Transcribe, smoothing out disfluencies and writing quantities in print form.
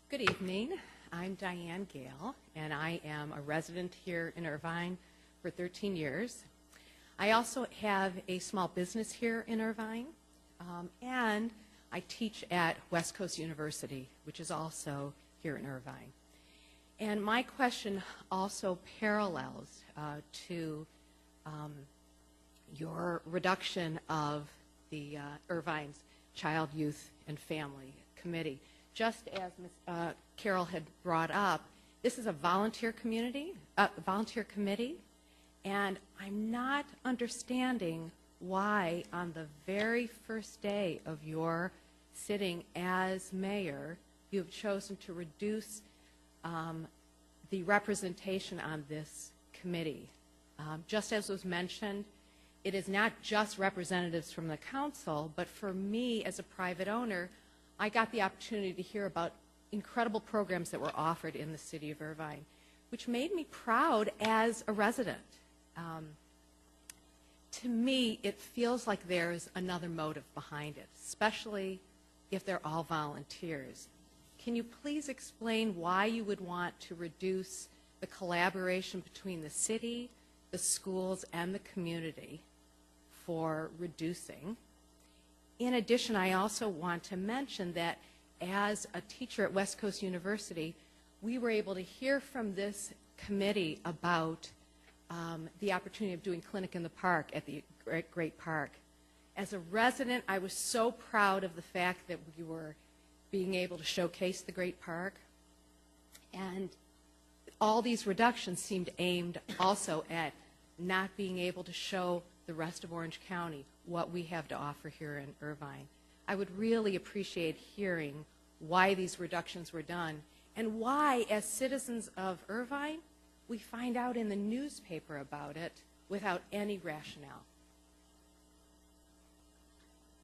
Good evening. I'm Diane Gale, and I am a resident here in Irvine for 13 years. I also have a small business here in Irvine, and I teach at West Coast University, which is also here in Irvine. And my question also parallels to your reduction of the Irvine's Child, Youth, and Family Committee. Just as Ms. Carroll had brought up, this is a volunteer committee, and I'm not understanding why on the very first day of your sitting as mayor, you've chosen to reduce the representation on this committee. Just as was mentioned, it is not just representatives from the council, but for me as a private owner, I got the opportunity to hear about incredible programs that were offered in the city of Irvine, which made me proud as a resident. To me, it feels like there's another motive behind it, especially if they're all volunteers. Can you please explain why you would want to reduce the collaboration between the city, the schools, and the community for reducing? In addition, I also want to mention that as a teacher at West Coast University, we were able to hear from this committee about the opportunity of doing Clinic in the Park at the Great Park. As a resident, I was so proud of the fact that we were being able to showcase the Great Park. And all these reductions seemed aimed also at not being able to show the rest of Orange County what we have to offer here in Irvine. I would really appreciate hearing why these reductions were done and why, as citizens of Irvine, we find out in the newspaper about it without any rationale.